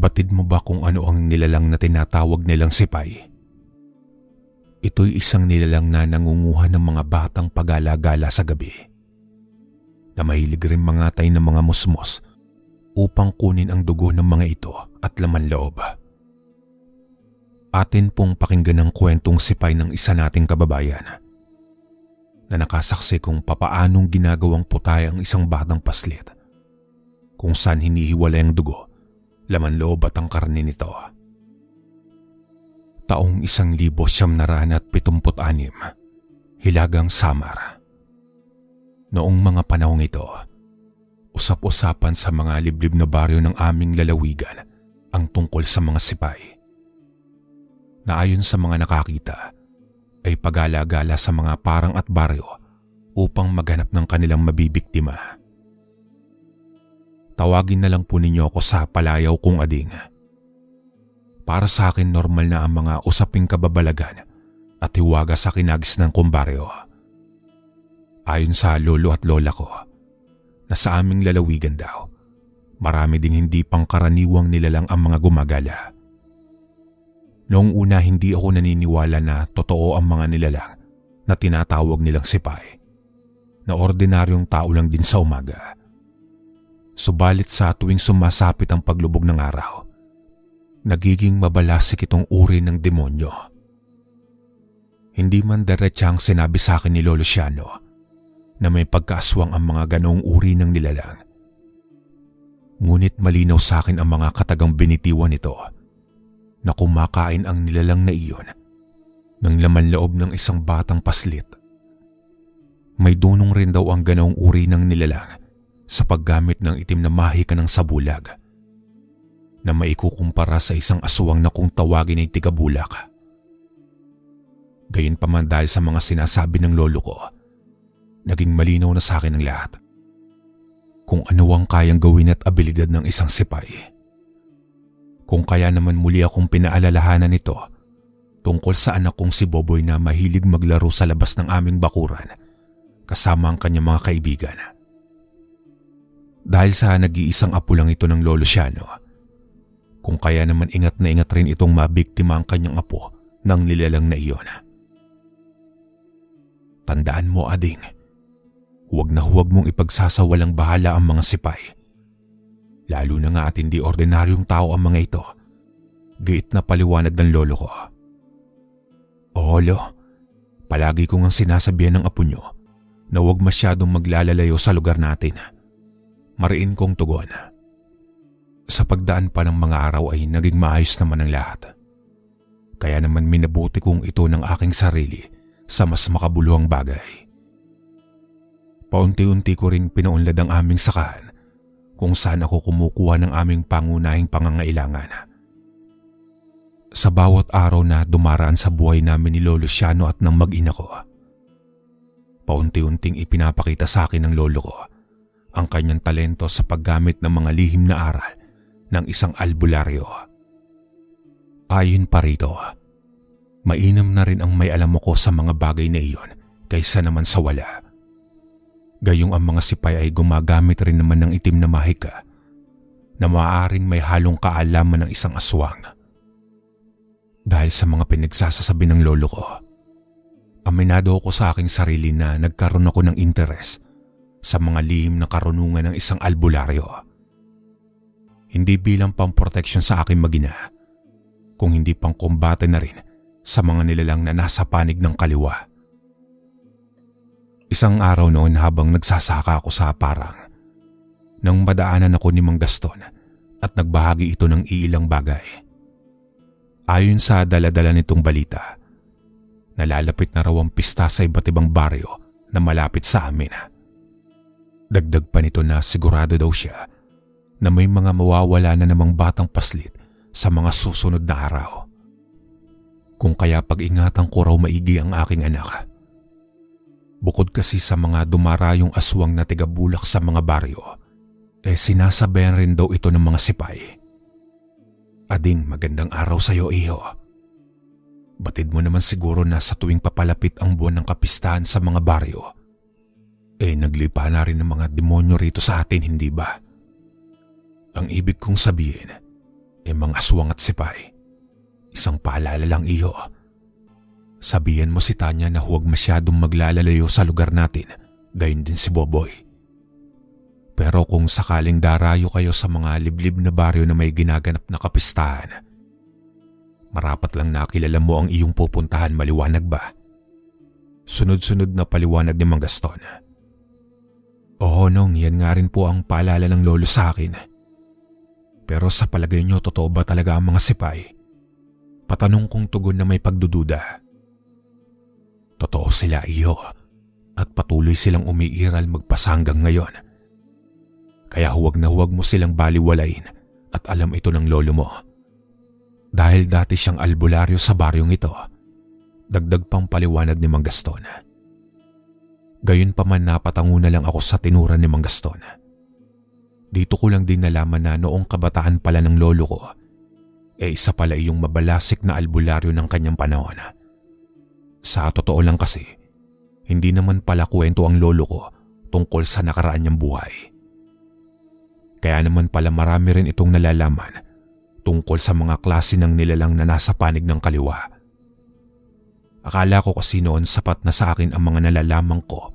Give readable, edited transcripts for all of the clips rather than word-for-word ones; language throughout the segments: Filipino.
Batid mo ba kung ano ang nilalang na tinatawag nilang sipay? Ito'y isang nilalang na nangunguha ng mga batang pag-alagala sa gabi, na mahilig rin mangatay ng mga musmos upang kunin ang dugo ng mga ito at laman loob. Atin pong pakinggan ang kwentong sipay ng isa nating kababayan na nakasaksi kung papaanong ginagawang putay ang isang batang paslit, kung saan hinihiwalay ang dugo, laman loob at ang karne nito. Taong 1976, Hilagang Samar. Noong mga panahong ito, usap-usapan sa mga liblib na baryo ng aming lalawigan ang tungkol sa mga sipay, na ayon sa mga nakakita ay pag-alagala sa mga parang at baryo upang maghanap ng kanilang mabibiktima. Tawagin na lang po ninyo ako sa palayaw kong ading. Para sa akin normal na ang mga usaping kababalagan at hiwaga sa kinagisnan kong baryo. Ayon sa lolo at lola ko, na sa aming lalawigan daw, marami ding hindi pangkaraniwang nilalang ang mga gumagala. Noong una hindi ako naniniwala na totoo ang mga nilalang na tinatawag nilang sipay, na ordinaryong tao lang din sa umaga. Subalit sa tuwing sumasapit ang paglubog ng araw, nagiging mabalasik itong uri ng demonyo. Hindi man diretsang sinabi sa akin ni Lolo Luciano na may pagkaaswang ang mga ganoong uri ng nilalang. Ngunit malinaw sa akin ang mga katagang binitiwan nito na kumakain ang nilalang na iyon ng laman loob ng isang batang paslit. May dunong rin daw ang ganoong uri ng nilalang sa paggamit ng itim na mahika ng sabulag, na maikukumpara sa isang aswang na kung tawagin ay tigabulak. Gayunpaman dahil sa mga sinasabi ng lolo ko, naging malinaw na sa akin ang lahat kung ano ang kayang gawin at abilidad ng isang sipay. Kung kaya naman muli akong pinaalalahanan nito tungkol sa anak kong si Boboy na mahilig maglaro sa labas ng aming bakuran kasama ang kanyang mga kaibigan. Dahil sa nag-iisang apo lang ito ng Lolo Luciano, kung kaya naman ingat na ingat rin itong mabiktima ang kanyang apo ng nilalang na iyon. Tandaan mo, ading, huwag na huwag mong ipagsasawalang bahala ang mga sipay. Lalo na nga at hindi ordinaryong tao ang mga ito, giit na paliwanag ng lolo ko. Oo, lo, palagi ko ngang sinasabihan ng apo nyo na huwag masyadong maglalalayo sa lugar natin. Mariin kong tugon. Sa pagdaan pa ng mga araw ay naging maayos naman ang lahat. Kaya naman minabuti kong ito ng aking sarili sa mas makabuluhang bagay. Paunti-unti ko ring pinaunlad ang aming sakahan kung saan ako kumukuha ng aming pangunahing pangangailangan. Sa bawat araw na dumaraan sa buhay namin ni Lolo Luciano at ng mag-ina ko, paunti-unting ipinapakita sa akin ng lolo ko ang kanyang talento sa paggamit ng mga lihim na aral ng isang albularyo. Ayon pa rito, mainam na rin ang may alam ako sa mga bagay na iyon kaysa naman sa wala. Gayong ang mga sipay ay gumagamit rin naman ng itim na mahika na maaaring may halong kaalaman ng isang aswang. Dahil sa mga pinagsasasabi ng lolo ko, aminado ako sa aking sarili na nagkaroon ako ng interes sa mga lihim na karunungan ng isang albularyo. Hindi bilang pamproteksyon sa aking mag-ina, kung hindi pang kumbate na rin sa mga nilalang na nasa panig ng kaliwa. Isang araw noon habang nagsasaka ako sa parang, nang madaanan ako ni Mang Gaston at nagbahagi ito ng iilang bagay. Ayon sa dala-dala nitong balita, nalalapit na raw ang pista sa iba't ibang baryo na malapit sa amin. Dagdag pa nito na sigurado daw siya na may mga mawawala na namang batang paslit sa mga susunod na araw. Kung kaya pag-ingatan ko raw maigi ang aking anak. Bukod kasi sa mga dumarayong aswang na tigabulak sa mga baryo, sinasabayan rin daw ito ng mga sipay. Ading, magandang araw sa iyo, iho. Batid mo naman siguro na sa tuwing papalapit ang buwan ng kapistahan sa mga baryo, naglipa na rin ng mga demonyo rito sa atin, hindi ba? Ang ibig kong sabihin, mga aswang at sipay. Isang paalala lang iyo. Sabihan mo si Tanya na huwag masyadong maglalalayo sa lugar natin, gayon din si Boboy. Pero kung sakaling darayo kayo sa mga liblib na baryo na may ginaganap na kapistahan, marapat lang nakilala mo ang iyong pupuntahan, maliwanag ba? Sunod-sunod na paliwanag ni Mang Gaston. Oo Nong, yan nga rin po ang paalala ng lolo sa akin. Pero sa palagay niyo, totoo ba talaga ang mga sipay? Patanong kong tugon na may pagdududa. Totoo sila iyo, at patuloy silang umiiral magpasa hanggang ngayon. Kaya huwag na huwag mo silang baliwalain at alam ito ng lolo mo. Dahil dati siyang albularyo sa baryong ito, dagdag pang paliwanag ni Mang Gaston. Gayon pa man napatango na lang ako sa tinuran ni Mang Gaston. Dito ko lang din nalaman na noong kabataan pala ng lolo ko, isa pala iyong mabalasik na albularyo ng kanyang panahon. Sa totoo lang kasi, hindi naman pala kwento ang lolo ko tungkol sa nakaraan niyang buhay. Kaya naman pala marami rin itong nalalaman tungkol sa mga klase ng nilalang na nasa panig ng kaliwa. Akala ko kasi noon sapat na sa akin ang mga nalalaman ko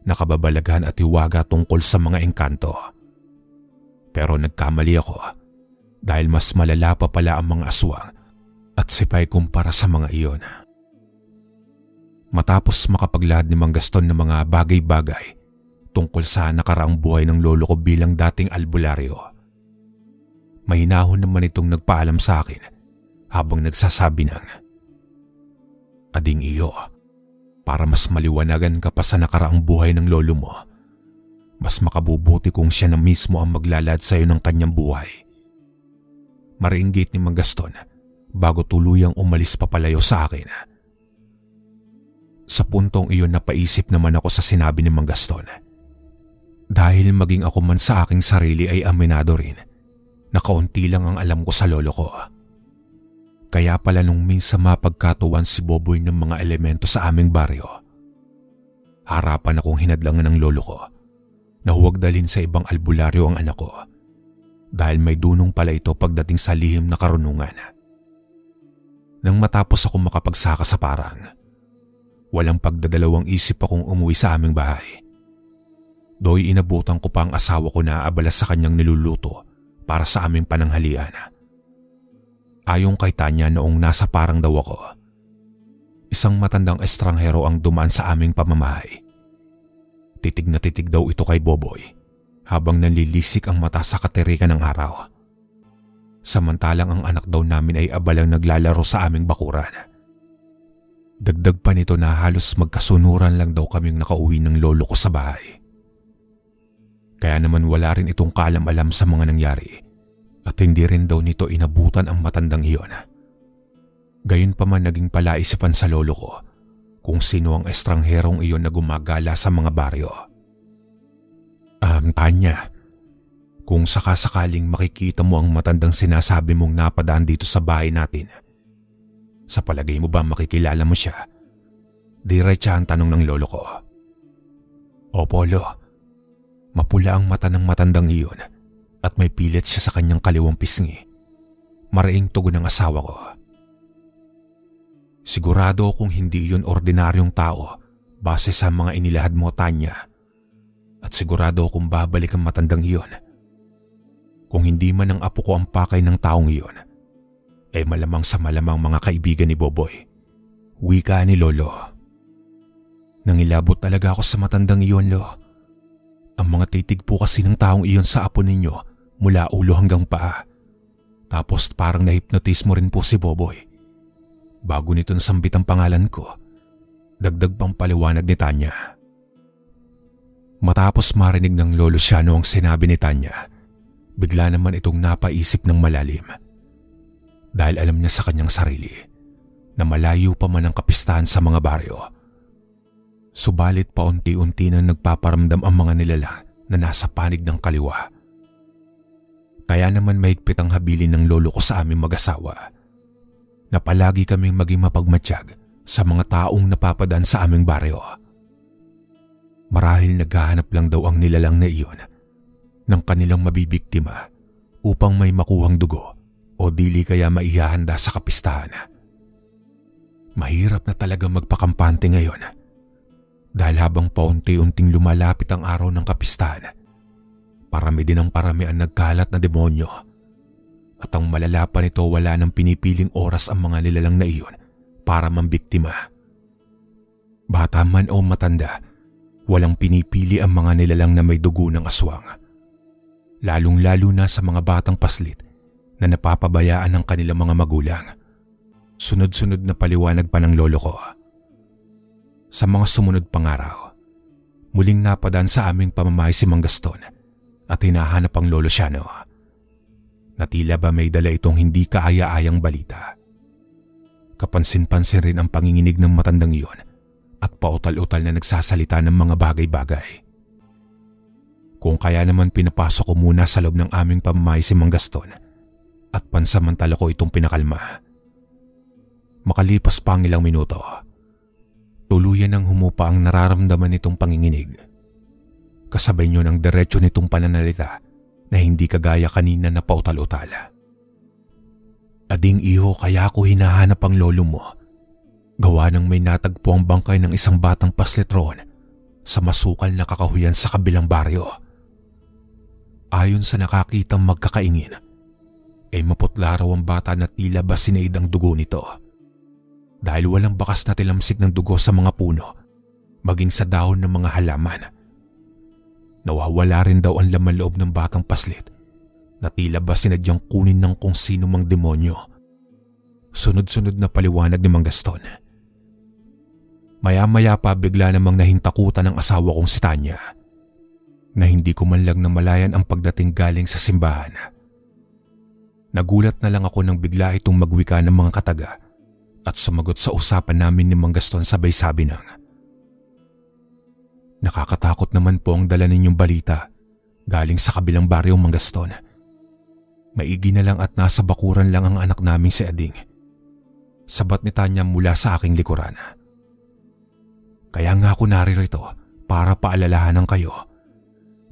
na kababalaghan at hiwaga tungkol sa mga engkanto. Pero nagkamali ako dahil mas malala pa pala ang mga aswang at sipay kumpara sa mga iyon. Matapos makapaglahad ni Mang Gaston ng mga bagay-bagay tungkol sa nakaraang buhay ng lolo ko bilang dating albularyo, mahinahon naman itong nagpaalam sa akin habang nagsasabi ng, Ading iyo, para mas maliwanagan ka pa sa nakaraang buhay ng lolo mo, mas makabubuti kung siya na mismo ang maglalahad sa iyo ng kanyang buhay. Mariinggit ni Mang Gaston bago tuluyang umalis papalayo sa akin. Sa puntong iyon napaisip naman ako sa sinabi ni Mang Gaston. Dahil maging ako man sa aking sarili ay aminado rin na kaunti lang ang alam ko sa lolo ko. Kaya pala nung minsan mapagkatuwan si Boboy ng mga elemento sa aming baryo, harapan akong hinadlangan ng lolo ko na huwag dalhin sa ibang albularyo ang anak ko dahil may dunong pala ito pagdating sa lihim na karunungan. Nang matapos ako makapagsaka sa parang, walang pagdadalawang isip akong umuwi sa aming bahay. Do'y inabutan ko pa ang asawa ko na abala sa kanyang niluluto para sa aming pananghalian. Ayon kay Tanya noong nasa parang daw ako, isang matandang estranghero ang dumaan sa aming pamamahay. Titig na titig daw ito kay Boboy habang nanlilisik ang mata sa katirikan ng araw. Samantalang ang anak daw namin ay abalang naglalaro sa aming bakuran. Dagdag pa nito na halos magkasunuran lang daw kaming nakauwi ng lolo ko sa bahay. Kaya naman wala rin itong kaalam-alam sa mga nangyari at hindi rin daw nito inabutan ang matandang iyon. Gayon pa man naging palaisipan sa lolo ko kung sino ang estrangherong iyon na gumagala sa mga baryo. Tanya, kung sakasakaling makikita mo ang matandang sinasabi mong napadaan dito sa bahay natin, sa palagay mo ba makikilala mo siya? Diretsa ang tanong ng lolo ko. Opo, lo. Mapula ang mata ng matandang iyon at may pilit siya sa kanyang kaliwang pisngi. Maraing tugon ng asawa ko. Sigurado kung hindi yun ordinaryong tao base sa mga inilahad mo, Tanya. At sigurado kung babalik ang matandang iyon. Kung hindi man ang apo ko ang pakay ng taong iyon, ay malamang sa malamang mga kaibigan ni Boboy. Wika ni lolo. Nangilabot talaga ako sa matandang iyon, lo. Ang mga titig po kasi ng taong iyon sa apo ninyo mula ulo hanggang paa. Tapos parang nahipnotis mo rin po si Boboy. Bago nito nasambit ang pangalan ko, dagdag pang paliwanag ni Tanya. Matapos marinig ng lolo siya noong sinabi ni Tanya, bigla naman itong napaisip ng malalim. Dahil alam niya sa kanyang sarili na malayo pa man ang kapistahan sa mga baryo. Subalit paunti-unti nang nagpaparamdam ang mga nilalang na nasa panig ng kaliwa. Kaya naman mahigpit ang habilin ng lolo ko sa aming mag-asawa na palagi kaming maging mapagmatsyag sa mga taong napapadaan sa aming baryo. Marahil naghahanap lang daw ang nilalang na iyon ng kanilang mabibiktima upang may makuhang dugo o o dili kaya maihahanda sa kapistahan. Mahirap na talaga magpakampante ngayon dahil habang paunti-unting lumalapit ang araw ng kapistahan, parami din ang parami ang nagkalat na demonyo at ang malala pa nito wala nang pinipiling oras ang mga nilalang na iyon para mambiktima. Bata man o matanda, walang pinipili ang mga nilalang na may dugo ng aswang. Lalong-lalo na sa mga batang paslit na napapabayaan ng kanilang mga magulang. Sunod-sunod na paliwanag pa ng lolo ko. Sa mga sumunod pang araw, muling napadaan sa aming pamamahay si Mang Gaston at hinahanap ang lolo Siano. Na tila ba may dala itong hindi kaaya-ayang balita. Kapansin-pansin rin ang panginginig ng matandang iyon at pautal-utal na nagsasalita ng mga bagay-bagay. Kung kaya naman pinapasok ko muna sa loob ng aming pamamahay si Mang Gaston at pansamantala ko itong pinakalma. Makalipas pa ang ilang minuto, tuluyan nang humupa ang nararamdaman nitong panginginig. Kasabay niyon ang diretsyo nitong pananalita na hindi kagaya kanina na pautal-utal. Ading iho, kaya ako hinahanap ang lolo mo. Gawa ng may natagpo ang bangkay ng isang batang paslit roon sa masukal na kakahuyan sa kabilang baryo. Ayon sa nakakitang magkakaingin, ay maputla raw ang bata na tila ba sinaid ang dugo nito. Dahil walang bakas na tilamsik ng dugo sa mga puno, maging sa dahon ng mga halaman. Nawawala rin daw ang laman loob ng batang paslit na tila ba sinadyang kunin ng kung sino mang demonyo. Sunod-sunod na paliwanag ni Mang Gaston. Maya-maya pa bigla namang nahintakutan ng asawa kong si Tanya na hindi ko man lang namalayan ang pagdating galing sa simbahan. Nagulat na lang ako nang bigla itong magwika ng mga kataga at sumagot sa usapan namin ni Mang Gaston sabay sabi ng, "Nakakatakot naman po ang dala ninyong balita galing sa kabilang baryo, Mang Gaston. Maigi na lang at nasa bakuran lang ang anak naming si Ading." Sabat ni Tanya mula sa aking likuran. "Kaya nga ako naririto para paalalahanan kayo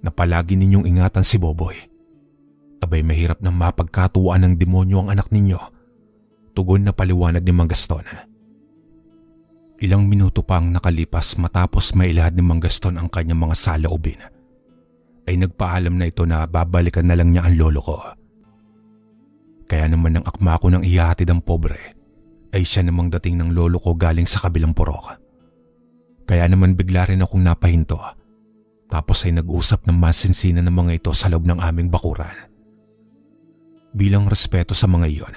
na palagi ninyong ingatan si Boboy. Abay mahirap na mapagkatuwaan ng demonyo ang anak ninyo." Tugon na paliwanag ni Mang Gaston. Ilang minuto pa ang nakalipas matapos mailahad ni Mang Gaston ang kanyang mga saloobin, ay nagpaalam na ito na babalikan na lang niya ang lolo ko. Kaya naman nang akma ko nang ihahatid ang pobre, ay siya namang dating ng lolo ko galing sa kabilang purok. Kaya naman bigla rin akong napahinto, tapos ay nag-usap ng masinsinan ng mga ito sa loob ng aming bakuran. Bilang respeto sa mga iyon,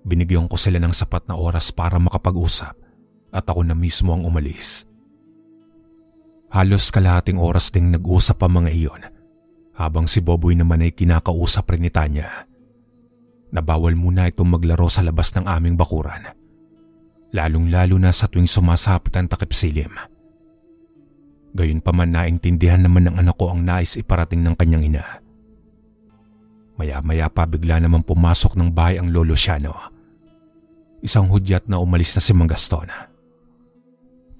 binigyan ko sila ng sapat na oras para makapag-usap at ako na mismo ang umalis. Halos kalahating oras ding nag-usap ang mga iyon habang si Boboy naman ay kinakausap rin ni Tanya na bawal muna itong maglaro sa labas ng aming bakuran, lalong-lalo na sa tuwing sumasapit ang takip silim. Gayunpaman naintindihan naman ng anak ko ang nais iparating ng kanyang ina. Maya-maya pa bigla naman pumasok ng bahay ang lolo Siano. Isang hudyat na umalis na si Mang Gaston.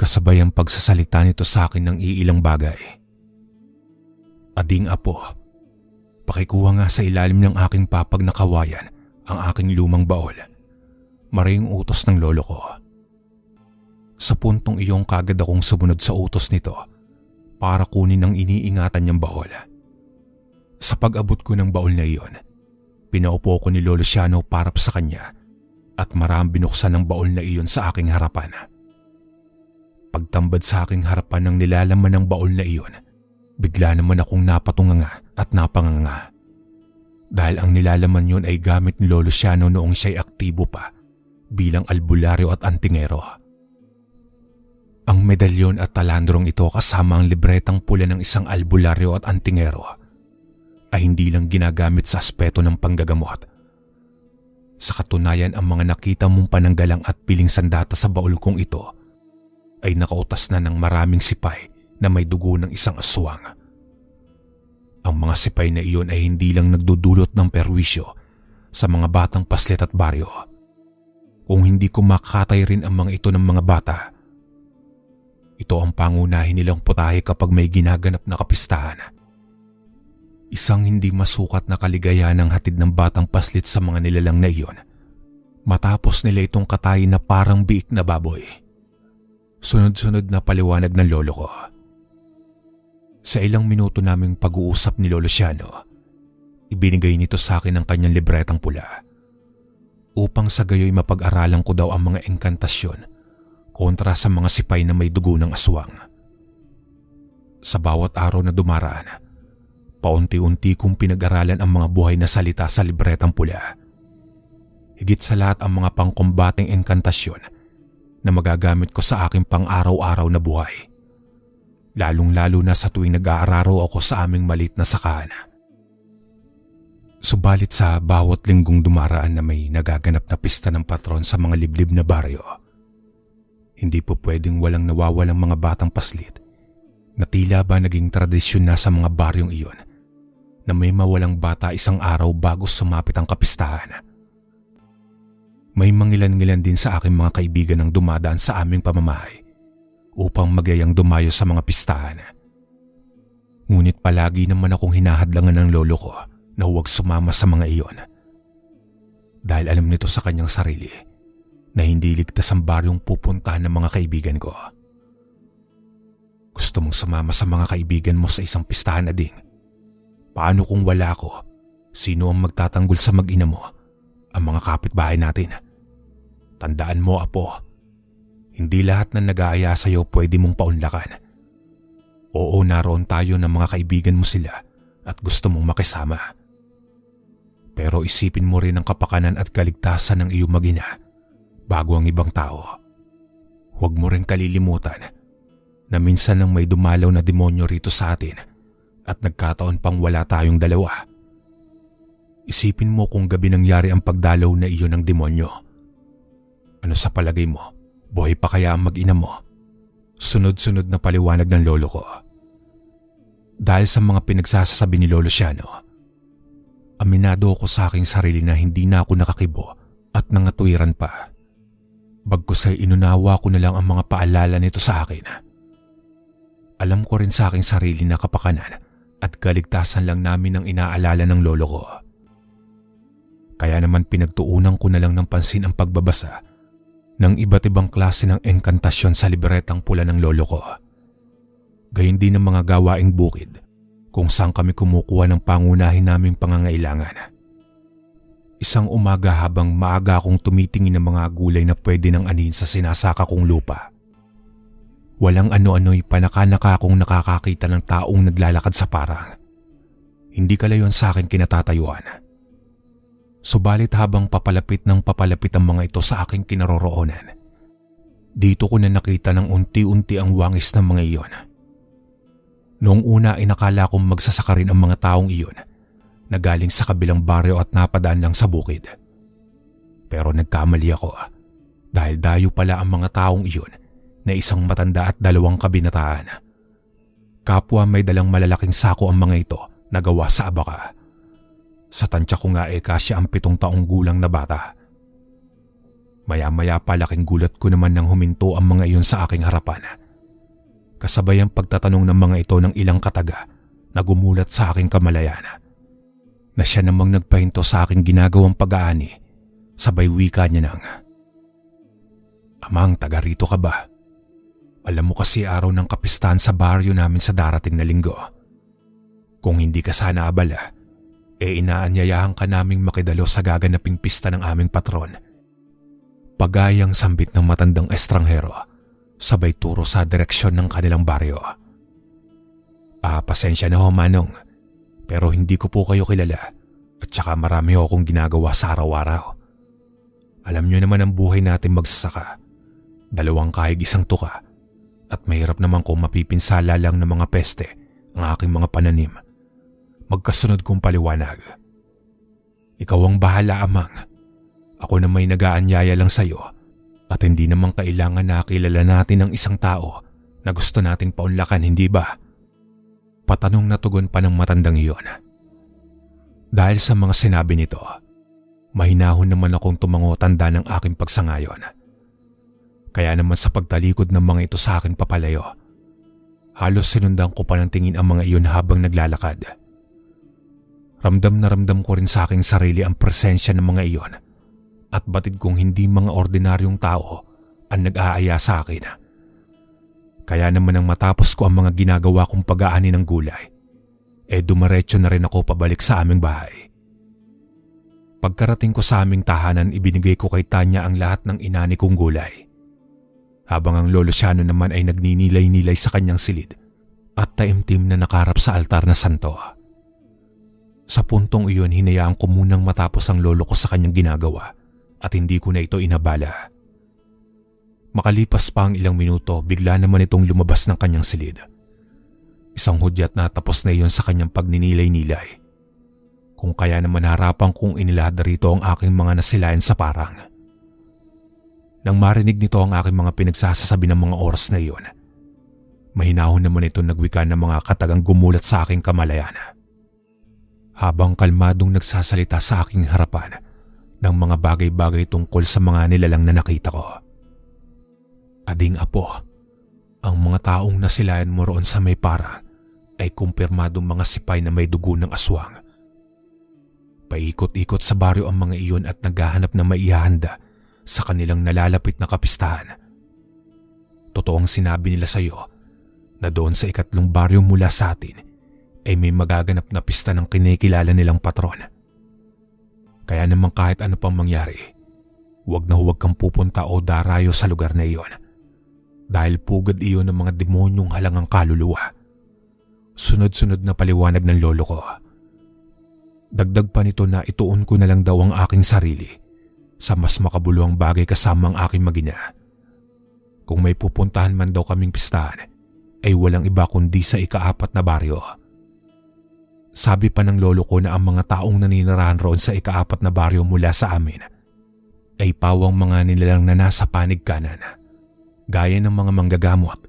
Kasabay ang pagsasalita nito sa akin ng iilang bagay. "Ading apo, pakikuha nga sa ilalim ng aking papag na kawayan ang aking lumang baol. Maring utos ng lolo ko." Sa puntong iyong kagad akong sumunod sa utos nito para kunin ang iniingatan niyang baol. Sa pag-abot ko ng baol na iyon, pinaupo ko ni Lolo Siano para sa kanya at marahang binuksan ng baol na iyon sa aking harapan. Pagtambad sa aking harapan ng nilalaman ng baol na iyon, bigla naman akong napatunganga at napanganga. Dahil ang nilalaman yun ay gamit ni Lolo Siano noong siya'y aktibo pa bilang albularyo at antingero. Ang medalyon at talandrong ito kasama ang libretang pula ng isang albularyo at antingero ay hindi lang ginagamit sa aspeto ng panggagamot. Sa katunayan, ang mga nakita mong pananggalang at piling sandata sa baul kong ito ay nakautas na ng maraming sipay na may dugo ng isang aswang. Ang mga sipay na iyon ay hindi lang nagdudulot ng perwisyo sa mga batang paslit at baryo. Kung hindi kumakatay rin ang mga ito ng mga bata, ito ang pangunahin nilang putahe kapag may ginaganap na kapistahan. Isang hindi masukat na kaligayahan ang hatid ng batang paslit sa mga nilalang na iyon. Matapos nila itong katayin na parang biik na baboy. Sunod-sunod na paliwanag ng lolo ko. Sa ilang minuto naming pag-uusap ni Lolo Luciano, ibinigay nito sa akin ang kanyang libretang pula. Upang sa gayoy mapag-aralan ko daw ang mga engkantasyon kontra sa mga sipay na may dugo ng aswang. Sa bawat araw na dumaraan, paunti-unti kong pinag-aralan ang mga buhay na salita sa libretang pula. Higit sa lahat ang mga pangkombating engkantasyon na magagamit ko sa aking pang-araw-araw na buhay. Lalong-lalo na sa tuwing nag-aararo ako sa aming maliit na sakahan. Subalit sa bawat linggong dumaraan na may nagaganap na pista ng patron sa mga liblib na baryo, hindi po pwedeng walang nawawalang mga batang paslit na tila ba naging tradisyon na sa mga baryong iyon na may mawalang bata isang araw bago sumapit ang kapistahan. May mangilan-ngilan din sa aking mga kaibigan ang dumadaan sa aming pamamahay upang magyayang dumayo sa mga pistahan. Ngunit palagi naman akong hinahadlangan ng lolo ko na huwag sumama sa mga iyon. Dahil alam nito sa kanyang sarili na hindi ligtas ang baryong pupuntahan ng mga kaibigan ko. Gusto mong sumama sa mga kaibigan mo sa isang pistahan na ding? Paano kung wala ako? Sino ang magtatanggol sa mag-ina mo? Ang mga kapitbahay natin. Tandaan mo, apo, hindi lahat na nag-aaya sa'yo pwede mong paunlakan. Oo, naroon tayo ng mga kaibigan mo sila at gusto mong makisama. Pero isipin mo rin ang kapakanan at kaligtasan ng iyong mag-ina bago ang ibang tao. Huwag mo rin kalilimutan na minsan nang may dumalaw na demonyo rito sa atin at nagkataon pang wala tayong dalawa. Isipin mo kung gabi nangyari ang pagdalaw na iyon ng demonyo. Ano sa palagay mo? Buhay pa kaya ang mag-ina mo? Sunod-sunod na paliwanag ng lolo ko. Dahil sa mga pinagsasabi ni Lolo Luciano, aminado ako sa aking sarili na hindi na ako nakakibo at nangatwiran pa. Bagkus ay inunawa ko na lang ang mga paalala nito sa akin. Alam ko rin sa aking sarili na kapakanan at kaligtasan lang namin ang inaalala ng lolo ko. Kaya naman pinagtuunan ko na lang ng pansin ang pagbabasa ng iba't ibang klase ng engkantasyon sa libretang pula ng lolo ko. Gayun din ang mga gawaing bukid kung saan kami kumukuha ng pangunahin naming pangangailangan. Isang umaga habang maaga akong tumitingin ng mga gulay na pwede nang anihin sa sinasaka kong lupa. Walang ano-ano'y panaka-naka akong nakakakita ng taong naglalakad sa parang. Hindi kalayon sa akin kinatatayuan. Subalit habang papalapit ang mga ito sa aking kinaroroonan, dito ko na nakita ng unti-unti ang wangis ng mga iyon. Noong una ay nakala kong magsasaka rin ang mga taong iyon na galing sa kabilang baryo at napadaan lang sa bukid. Pero nagkamali ako dahil dayo pala ang mga taong iyon na isang matanda at dalawang kabinataan. Kapwa may dalang malalaking sako ang mga ito na gawa sa abaka. Sa tansya ko nga kasya ang 7 taong gulang na bata. Maya-maya pa laking gulat ko naman nang huminto ang mga iyon sa aking harapan. Kasabay ang pagtatanong ng mga ito ng ilang kataga na gumulat sa aking kamalayan. Na siya namang nagpahinto sa aking ginagawang pag-aani, sabay wika niya ng, "Amang, taga rito ka ba? Alam mo kasi araw ng kapistahan sa baryo namin sa darating na linggo. Kung hindi ka sana abala, inaanyayahan ka naming makidalo sa gaganaping pista ng aming patron." Pagayang sambit ng matandang estranghero, sabay turo sa direksyon ng kanilang baryo. Pasensya na ho, Manong, pero hindi ko po kayo kilala at saka marami ho akong ginagawa sa araw-araw. Alam nyo naman ang buhay natin magsasaka. 2 kahig 1 tuka at mahirap naman kung mapipinsala lang ng mga peste ang aking mga pananim. Magkasunod kong paliwanag. Ikaw ang bahala, Amang. Ako na may nag-aanyaya lang sa'yo at hindi naman kailangan na kilala natin ang isang tao na gusto nating paunlakan, hindi ba? Patanong na tugon pa ng matandang iyon. Dahil sa mga sinabi nito, mahinahon naman akong tumango tanda ng aking pagsangayon. Kaya naman sa pagtalikod ng mga ito sa akin papalayo, halos sinundan ko pa ng tingin ang mga iyon habang naglalakad. Ramdam na ramdam ko rin sa aking sarili ang presensya ng mga iyon at batid kong hindi mga ordinaryong tao ang nag-aaya sa akin. Kaya naman nang matapos ko ang mga ginagawa kong pag-aani ng gulay, dumiretso na rin ako pabalik sa aming bahay. Pagkarating ko sa aming tahanan, ibinigay ko kay Tanya ang lahat ng inani kong gulay. Habang ang Lolo Siano naman ay nagninilay-nilay sa kanyang silid at taimtim na nakarap sa altar na santo. Sa puntong iyon, hinayaan ko munang matapos ang lolo ko sa kanyang ginagawa at hindi ko na ito inabala. Makalipas pa ang ilang minuto, bigla naman itong lumabas ng kanyang silid. Isang hudyat na tapos na iyon sa kanyang pagninilay-nilay. Kung kaya naman harapan kong inilahad rito ang aking mga nasilayan sa parang. Nang marinig nito ang aking mga pinagsasasabi ng mga oras na iyon, mahinahon naman ito nagwika ng mga katagang gumulat sa aking kamalayan. Habang kalmadong nagsasalita sa aking harapan ng mga bagay-bagay tungkol sa mga nilalang na nakita ko. Ading apo, ang mga taong nasilayan mo roon sa may parang ay kumpirmadong mga sipay na may dugo ng aswang. Paikot-ikot sa baryo ang mga iyon at naghahanap na maihahanda sa kanilang nalalapit na kapistahan. Totoong sinabi nila sa iyo na doon sa ikatlong baryo mula sa atin ay may magaganap na pista ng kinikilala nilang patron. Kaya naman kahit ano pang mangyari, huwag na huwag kang pupunta o darayo sa lugar na iyon dahil pugad iyon ng mga demonyong halangang kaluluwa. Sunod-sunod na paliwanag ng lolo ko. Dagdag pa nito na ituon ko na lang daw ang aking sarili sa mas makabuluhang bagay kasama ang aking magina. Kung may pupuntahan man daw kaming pistahan, ay walang iba kundi sa ika-4 na baryo. Sabi pa ng lolo ko na ang mga taong naninirahan roon sa ika-4 na baryo mula sa amin ay pawang mga nilalang na nasa panig kanan, gaya ng mga manggagamot,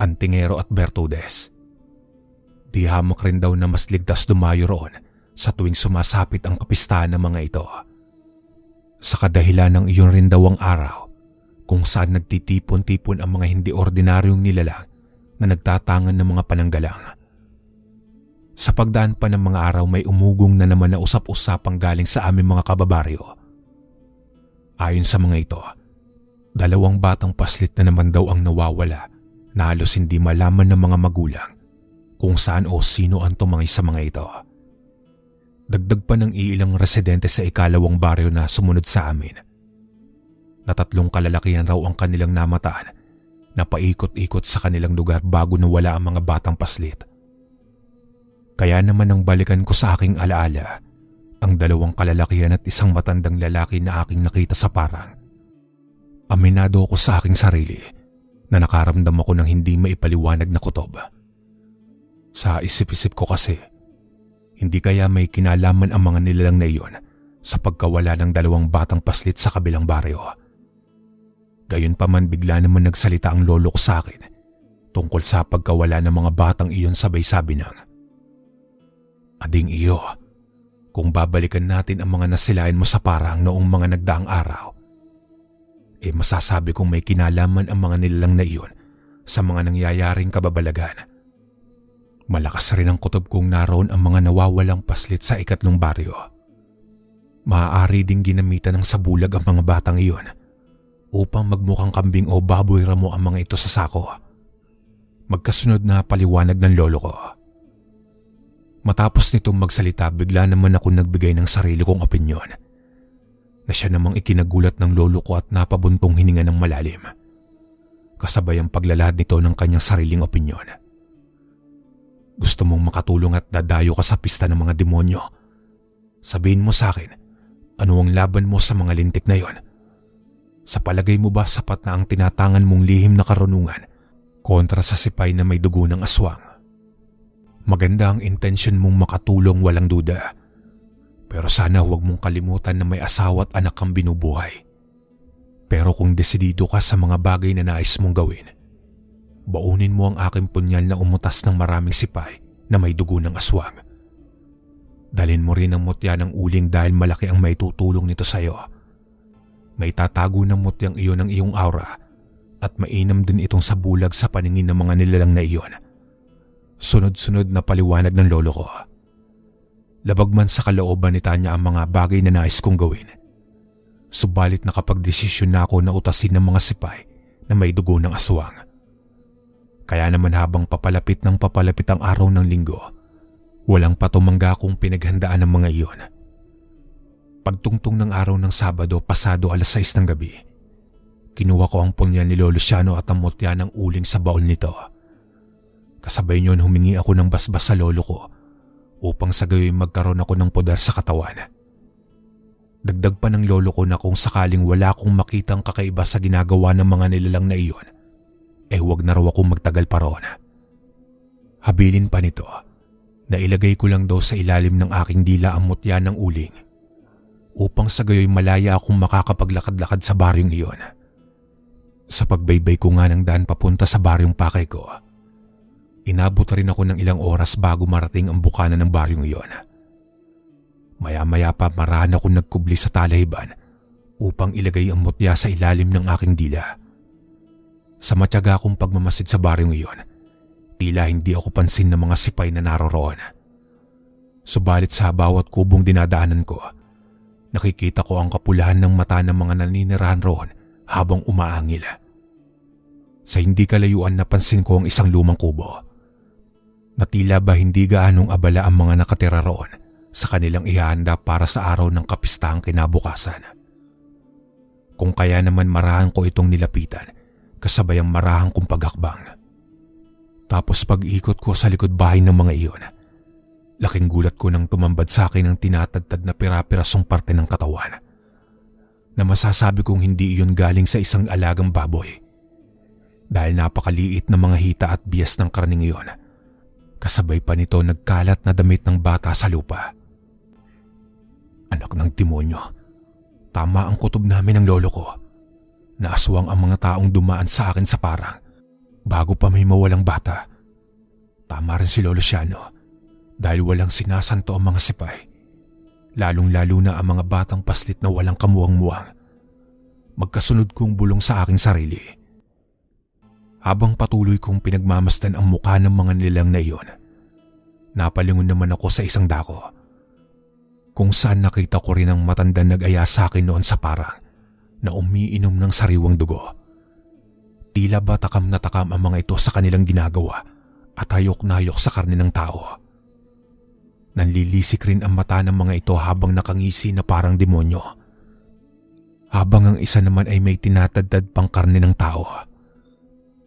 antingero at bertudes. Di hamak rin daw na mas ligtas dumayo roon sa tuwing sumasapit ang kapistahan ng mga ito. Sa kadahilan ng iyon rin daw ang araw kung saan nagtitipon-tipon ang mga hindi ordinaryong nilalang na nagtatangan ng mga pananggalang. Sa pagdaan pa ng mga araw may umugong na naman na usap-usapang galing sa aming mga kababaryo. Ayon sa mga ito, 2 batang paslit na naman daw ang nawawala na halos hindi malaman ng mga magulang kung saan o sino ang tumangay sa mga ito. Dagdag pa ng iilang residente sa ika-2 baryo na sumunod sa amin na 3 kalalakihan raw ang kanilang namataan na paikot-ikot sa kanilang lugar bago nawala ang mga batang paslit. Kaya naman nang balikan ko sa aking alaala ang 2 kalalakihan at isang matandang lalaki na aking nakita sa parang. Aminado ako sa aking sarili na nakaramdam ako ng hindi maipaliwanag na kutob. Sa isip-isip ko kasi, hindi kaya may kinalaman ang mga nilalang na iyon sa pagkawala ng 2 batang paslit sa kabilang baryo. Gayunpaman bigla naman nagsalita ang lolo ko sa akin tungkol sa pagkawala ng mga batang iyon sabay sabi ng, "Ading iyo, kung babalikan natin ang mga nasilayan mo sa parang noong mga nagdaang araw, masasabi kong may kinalaman ang mga nilalang na iyon sa mga nangyayaring kababalagan. Malakas rin ang kutob kung naroon ang mga nawawalang paslit sa ika-3 baryo. Maaari ding ginamitan ng sabulag ang mga batang iyon upang magmukhang kambing o baboy ramo ang mga ito sa sako." Magkasunod na paliwanag ng lolo ko. Matapos nitong magsalita, bigla naman ako nagbigay ng sarili kong opinyon na siya namang ikinagulat ng lolo ko at napabuntong hininga ng malalim. Kasabay ang paglalahad nito ng kanyang sariling opinyon. "Gusto mong makatulong at dadayo ka sa pista ng mga demonyo? Sabihin mo sa akin, ano ang laban mo sa mga lintik na yon? Sa palagay mo ba sapat na ang tinatangan mong lihim na karunungan kontra sa sipay na may dugo ng aswang? Maganda ang intensyon mong makatulong, walang duda. Pero sana huwag mong kalimutan na may asawa at anak kang binubuhay. Pero kung desidido ka sa mga bagay na nais mong gawin, baunin mo ang aking punyal na umutas ng maraming sipay na may dugo ng aswang. Dalhin mo rin ang mutya ng uling dahil malaki ang maitutulong nito sa iyo. May tatago ng mutyang iyon ng iyong aura at mainam din itong sabulag sa paningin ng mga nilalang na iyon." Sunod-sunod na paliwanag ng lolo ko. Labag man sa kalooban ni Tanya ang mga bagay na nais kong gawin. Subalit nakapagdesisyon na ako na utasin ng mga sipay na may dugo ng aswang. Kaya naman habang papalapit ang araw ng linggo, walang patumangga kong pinaghandaan ng mga iyon. Pagtungtong ng araw ng Sabado pasado 6:00 ng gabi, kinuha ko ang punyal ni Lolo Luciano at ang mutya ng uling sa baul nito. Kasabay niyon humingi ako ng basbas sa lolo ko upang sa gayon magkaroon ako ng poder sa katawan. Dagdag pa ng lolo ko na kung sakaling wala akong makitang kakaiba sa ginagawa ng mga nilalang na iyon, huwag na raw akong magtagal pa roon. Habilin pa nito na ilagay ko lang daw sa ilalim ng aking dila ang mutya ng uling upang sa gayoy malaya akong makakapaglakad-lakad sa baryong iyon. Sa pagbaybay ko nga ng daan papunta sa baryong pakay ko, inabot rin ako ng ilang oras bago marating ang bukana ng baryong iyon. Maya-maya pa marahan akong nagkubli sa talahiban upang ilagay ang mutya sa ilalim ng aking dila. Sa matyaga akong pagmamasid sa baryong iyon, tila hindi ako pansin ng mga sipay na naroroon. Subalit sa bawat kubong dinadaanan ko, nakikita ko ang kapulahan ng mata ng mga naninirahan roon habang umaangil. Sa hindi kalayuan napansin ko ang isang lumang kubo na tila ba hindi gaanong abala ang mga nakatira roon sa kanilang ihahanda para sa araw ng kapistahang kinabukasan. Kung kaya naman marahan ko itong nilapitan kasabay ang marahang kong paghakbang. Tapos pag-ikot ko sa likod bahay ng mga iyon, laking gulat ko nang tumambad sa akin ang tinatadtad na pira-pirasong parte ng katawan na masasabi kong hindi iyon galing sa isang alagang baboy dahil napakaliit na mga hita at bias ng karning iyon. Kasabay pa nito nagkalat na damit ng bata sa lupa. Anak ng demonyo, tama ang kutob namin ng lolo ko. Naaswang ang mga taong dumaan sa akin sa parang bago pa may mawalang bata. Tama rin si Lolo Luciano dahil walang sinasanto ang mga sipay, lalong-lalo na ang mga batang paslit na walang kamuwang-muwang. Magkasunod kong bulong sa aking sarili. Habang patuloy kong pinagmamasdan ang mukha ng mga nilang na iyon, napalingon naman ako sa isang dako kung saan nakita ko rin ang matandang nag-aya sa akin noon sa parang na umiinom ng sariwang dugo. Tila ba takam na takam ang mga ito sa kanilang ginagawa at hayok na hayok sa karne ng tao. Nanlilisik rin ang mata ng mga ito habang nakangisi na parang demonyo, habang ang isa naman ay may tinatadtad pang karne ng tao.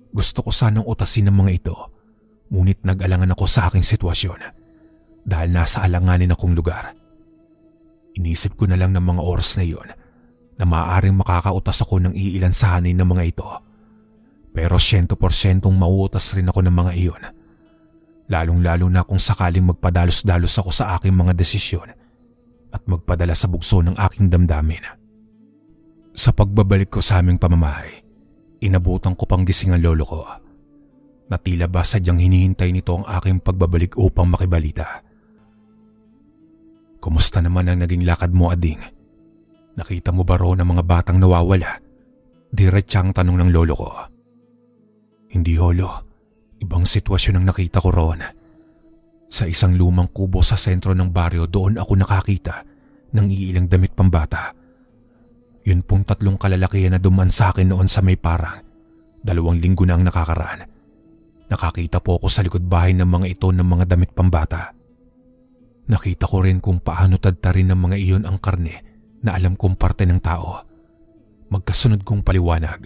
Gusto ko sanang utasin ng mga ito, ngunit nag-alangan ako sa aking sitwasyon dahil nasa alanganin akong lugar. Inisip ko na lang ng mga oras na iyon na maaaring makakautas ako ng iilan sa hanin ng mga ito. Pero 100% mauutas rin ako ng mga iyon, lalong-lalo na kung sakaling magpadalos-dalos ako sa aking mga desisyon at magpadala sa bugso ng aking damdamin. Sa pagbabalik ko sa aming pamamahay, inabutan ko pang gising ang lolo ko na tila ba sadyang hinihintay nito ang aking pagbabalik upang makibalita. Kumusta naman ang naging lakad mo, Ading? Nakita mo ba roon ang mga batang nawawala? Diretsyang tanong ng lolo ko. Hindi, holo. Ibang sitwasyon ang nakita ko roon. Sa isang lumang kubo sa sentro ng baryo doon ako nakakita ng iilang damit pambata. Yun pong 3 kalalakihan na duman sa akin noon sa may parang 2 linggo na ang nakakaraan. Nakakita po ako sa likod bahay ng mga ito ng mga damit pambata. Nakita ko rin kung paano tadtarin ng mga iyon ang karne na alam kong parte ng tao. Magkasunod kong paliwanag.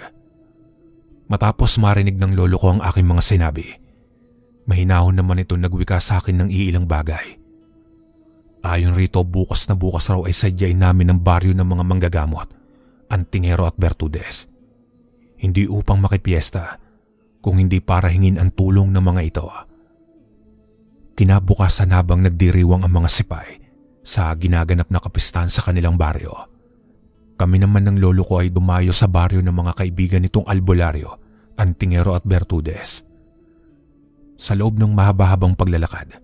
Matapos marinig ng lolo ko ang aking mga sinabi, mahinahon naman ito nagwika sa akin ng iilang bagay. Ayon rito, bukas na bukas raw ay sadyain namin ng baryo ng mga manggagamot, Antingero at Bertudes. Hindi upang makipiesta, kung hindi para hingin ang tulong ng mga ito. Kinabukasan habang nagdiriwang ang mga sipay sa ginaganap na kapistahan sa kanilang baryo, kami naman ng lolo ko ay dumayo sa baryo ng mga kaibigan nitong albularyo, Antingero at Bertudes. Sa loob ng mahaba-habang paglalakad,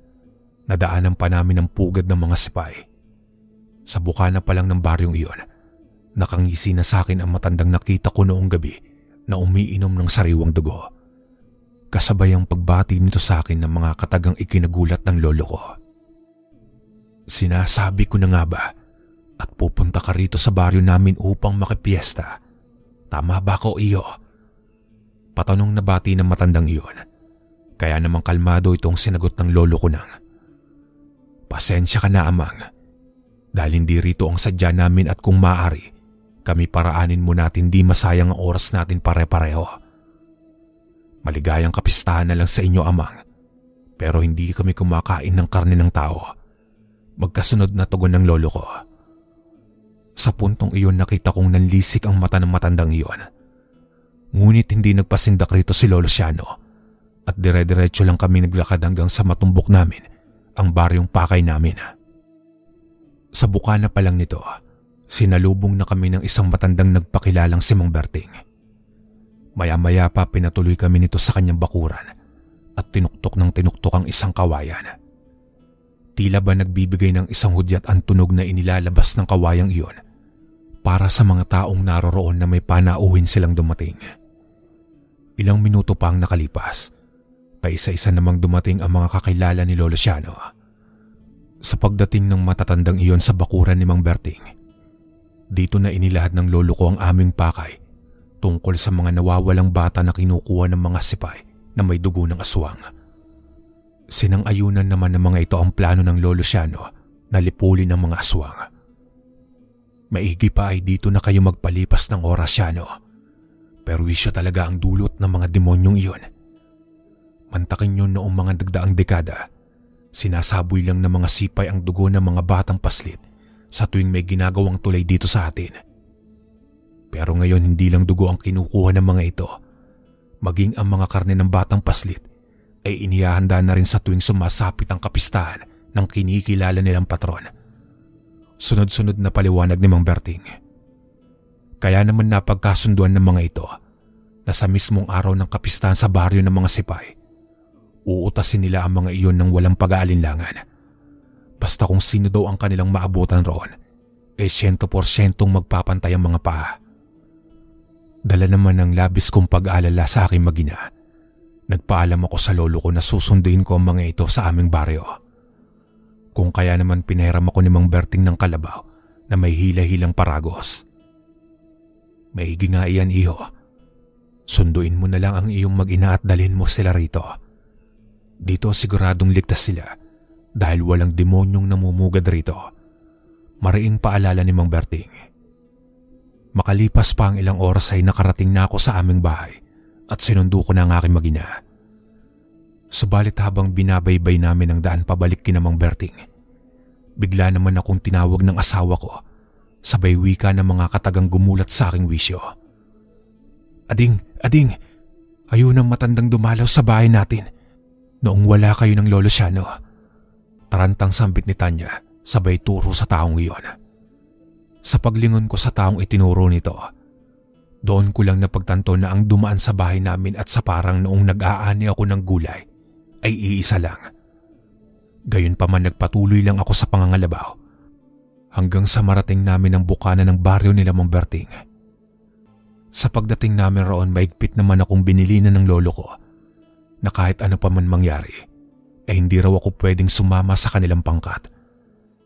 nadaanan pa namin ang pugad ng mga sipay. Sa bukana pa lang ng baryong iyon, nakangisi na sa akin ang matandang nakita ko noong gabi na umiinom ng sariwang dugo. Kasabay ang pagbati nito sa akin ng mga katagang ikinagulat ng lolo ko. Sinasabi ko na nga ba at pupunta ka rito sa baryo namin upang makipiesta. Tama ba ko, iyo? Patanong na bati ng matandang iyon. Kaya namang kalmado itong sinagot ng lolo ko nang, pasensya ka na, amang. Dahil hindi rito ang sadya namin at kung maaari, kami paraanin mo natin di masayang ang oras natin pare-pareho. Maligayang kapistahan na lang sa inyo, amang. Pero hindi kami kumakain ng karne ng tao. Magkasunod na tugon ng lolo ko. Sa puntong iyon nakita kong nanlisik ang mata ng matandang iyon. Ngunit hindi nagpasindak rito si Lolo Siano at dire-diretso lang kami naglakad hanggang sa matumbok namin ang baryong pakay namin. Sa bukana pa lang nito, sinalubong na kami ng isang matandang nagpakilalang si Mang Berting. Maya-maya pa pinatuloy kami nito sa kanyang bakuran at tinuktok ng tinuktok ang isang kawayan. Tila ba nagbibigay ng isang hudyat ang tunog na inilalabas ng kawayang iyon para sa mga taong naroroon na may panauhin silang dumating. Ilang minuto pa ang nakalipas, paisa-isa namang dumating ang mga kakilala ni Lolo Siano. Sa pagdating ng matatandang iyon sa bakuran ni Mang Berting, dito na inilahad ng lolo ko ang aming pakay tungkol sa mga nawawalang bata na kinukuha ng mga sipay na may dugo ng aswang. Sinang-ayunan naman ng mga ito ang plano ng Lolo Siano na lipulin ang mga aswang. Maigi pa ay dito na kayo magpalipas ng oras, Siano. Pero wisyo talaga ang dulot ng mga demonyong iyon. Mantakin yun noong mga dagdaang dekada. Sinasaboy lang ng mga sipay ang dugo ng mga batang paslit sa tuwing may ginagawang tulay dito sa atin. Pero ngayon hindi lang dugo ang kinukuha ng mga ito. Maging ang mga karne ng batang paslit ay inihahanda na rin sa tuwing sumasapit ang kapistahan ng kinikilala nilang patron. Sunod-sunod na paliwanag ni Mang Berting. Kaya naman napagkasunduan ng mga ito na sa mismong araw ng kapistahan sa baryo ng mga sipay, uutasin nila ang mga iyon ng walang pag-aalinlangan. Basta kung sino daw ang kanilang maabutan roon, 100% magpapantay ang mga paa. Dala naman ng labis kong pag-aalala sa aking magina, nagpaalam ako sa lolo ko na susunduin ko ang mga ito sa aming baryo. Kung kaya naman pinahiram ako ni Mang Berting ng kalabaw na may hila-hilang paragos. Maigi nga iyan, iho. Sunduin mo na lang ang iyong mag-ina at dalhin mo sila rito. Dito siguradong ligtas sila dahil walang demonyong namumugad rito. Mariing paalala ni Mang Berting. Makalipas pa ang ilang oras ay nakarating na ako sa aming bahay at sinundo ko na ang aking magina. Subalit habang binabaybay namin ang daan pabalik kina Mang Berting, bigla naman akong tinawag ng asawa ko, sabay wika ng mga katagang gumulat sa aking wisyo. Ading, ayun ang matandang dumalaw sa bahay natin noong wala kayo ng Lolo Siano. Tarantang sambit ni Tanya, sabay turo sa taong iyon. Sa paglingon ko sa taong itinuro nito, doon ko lang napagtanto na ang dumaan sa bahay namin at sa parang noong nag-aani ako ng gulay ay iisa lang. Gayunpaman nagpatuloy lang ako sa pangangalabaw hanggang sa marating namin ang bukana ng baryo nila Mang Berting. Sa pagdating namin roon, maigpit naman akong binilinan ng lolo ko na kahit ano pa man mangyari ay hindi raw ako pwedeng sumama sa kanilang pangkat,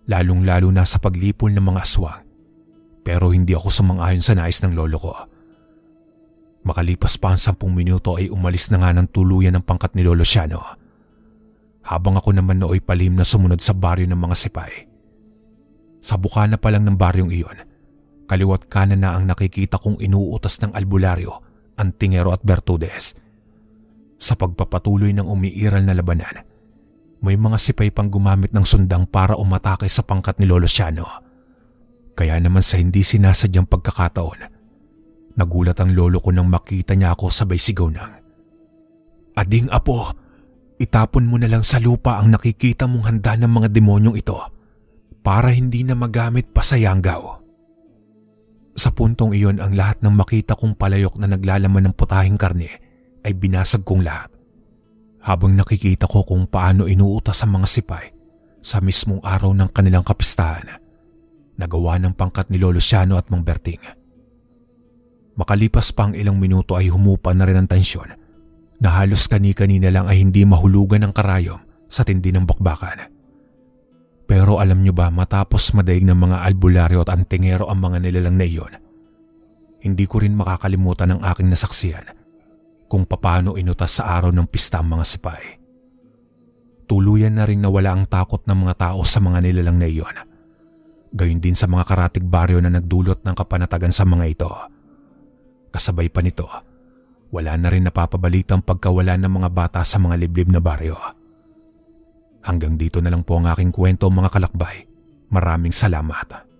lalong-lalo na sa paglipol ng mga aswang. Pero hindi ako sumang-ayon sa nais ng lolo ko. Makalipas pa ang 10 minuto ay umalis na nga ng tuluyan ng pangkat ni Lolo Siano. Habang ako naman nooy palihim na sumunod sa baryo ng mga sipay. Sa bukana pa lang ng baryong iyon, kaliwat kanan na ang nakikita kong inuutas ng albularyo, Antingero at Bertudes. Sa pagpapatuloy ng umiiral na labanan, may mga sipay pang gumamit ng sundang para umatake sa pangkat ni Lolo Siano. Kaya naman sa hindi sinasadyang pagkakataon, nagulat ang lolo ko nang makita niya ako sabay sigaw ng, "Ading apo, itapon mo na lang sa lupa ang nakikita mong handa ng mga demonyong ito para hindi na magamit pa sa yanggaw." Sa puntong iyon ang lahat ng makita kong palayok na naglalaman ng putahing karne ay binasag kong lahat. Habang nakikita ko kung paano inuutas ang mga sipay sa mismong araw ng kanilang kapistahan, nagawa ng pangkat ni Lolo Siano at Mang Berting. Makalipas pa ang ilang minuto ay humupa na rin ang tensyon na halos kani-kanina lang ay hindi mahulugan ng karayom sa tindi ng bakbakan. Pero alam nyo ba, matapos madaig ng mga albularyo at antingero ang mga nilalang na iyon, hindi ko rin makakalimutan ang aking nasaksiyan kung papaano inutas sa araw ng pista ang mga sipay. Tuluyan na rin nawala ang takot ng mga tao sa mga nilalang na iyon. Gayon din sa mga karatig baryo na nagdulot ng kapanatagan sa mga ito. Kasabay pa nito, wala na rin napapabalitang pagkawala ng mga bata sa mga liblib na baryo. Hanggang dito na lang po ang aking kwento mga kalakbay. Maraming salamat.